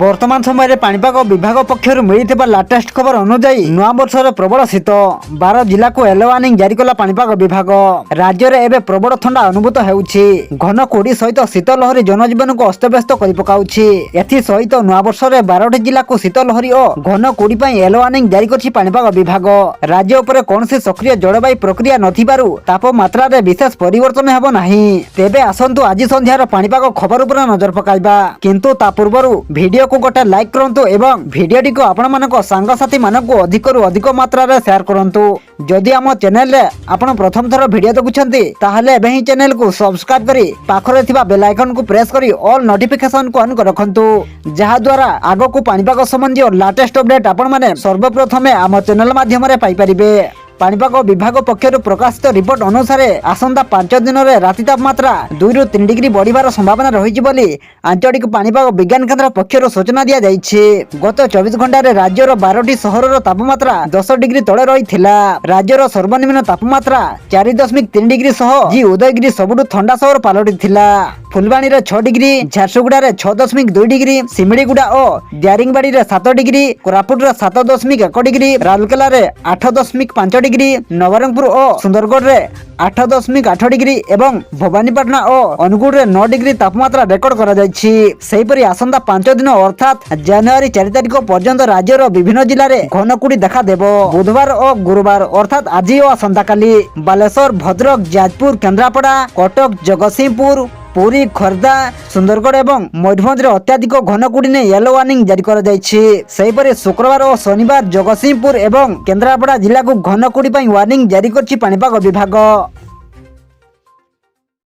बर्तमान समय पाणीपाग विभाग पक्षर मिलता लाटेस्ट खबर अनुजाई नुआ वर्षर प्रबल शीत 12 जिला को येलो वार्निंग जारी कला पाणीपाग विभाग। राज्य में एवं प्रबल ठंडा अनुभूत होउछि। घन कुड़ी सहित शीत लहरी जनजीवन को अस्तव्यस्त कर पकाउछि। एथि सहित नुआ वर्षर 12 जिला को शीत लहरी और घन कुड़ी पर येलो वार्निंग जारी करछि पाणीपाग विभाग। राज्य उपर कौनसी सक्रिय जलवायु प्रक्रिया नथिबारु तापमात्रा रे विशेष परिवर्तन हेबो नाही। तेबे आसंतु आज संध्यार पाणीपाग खबर उपर नजर पकाइबा, किंतु ता पूर्वरु वीडियो को गोटे लाइक करंतु एवं वीडियोटी को आपण मानको सांगसाथी मानको अधिकरु अधिक मात्रा रे शेयर करंतु। जदि आम चैनल रे आपण प्रथम थर वीडियो देखुछंती ताहले एबे ही चैनल को सब्सक्राइब करी पाखरे थिबा बेल आइकन को प्रेस करी ऑल नोटिफिकेशन को ऑन कर रखंतु, जहा द्वारा आगो को पाणीपाग संबंधी लाटेस्ट अपडेट आपण माने सर्वप्रथमे आम चैनल माध्यम रे पाई परिबे। पाणीपाग विभाग पक्षर प्रकाशित रिपोर्ट अनुसार आसंता 5 दिन में राति तापमात्रा 2 ରୁ 3 डिग्री बढ़िबार संभावना रही बोली आंचलिक पाणीपाग विज्ञान केन्द्र पक्षर सूचना दिया जाइछि। गत 24 घंटे राज्यर 12टी सहर तापमात्रा 10 डिग्री तले रही। राज्यर सर्वनिम्न तापमात्रा 4.3 डिग्री सह जी उदयगिरी सबुठु ठंडा सहर पलटि थिला। फुलबाणी 6 डिग्री, झारसुगुड़ा 6.2 डिग्री, सिमिड़ीगुड़ा और Daringbadi 7 degree, Koraput 7.1 degree, Rourkela 8.5 degree, Nabarangpur और सुंदरगढ़ 8.8 डिग्री एवं भवानीपाटना और अनुगुड़ 9 डिग्री तापमात्रा रेकर्ड करा जायछि। सेहिपरि आसंता 5 दिन अर्थात जनवरी 4 तारिख पर्यंत राज्यर विभिन्न जिले में घन कुड़ी देखा देबो। बुधवार और गुरुवार अर्थात आज और आसंता काली बालेश्वर, भद्रक, जाजपुर, केन्द्रापड़ा, कटक, जगतसिंहपुर, पुरी, खोर्धा, सुंदरगढ़ एवं मयूरभंज अत्याधिक घन कुड़ी ने येलो वार्निंग जारी कर जाइछि। शुक्रवार और शनिवार जगतसिंहपुर एवं केन्द्रापड़ा जिला को घन कुड़ी वार्निंग जारी करछि पाणीपाग विभाग।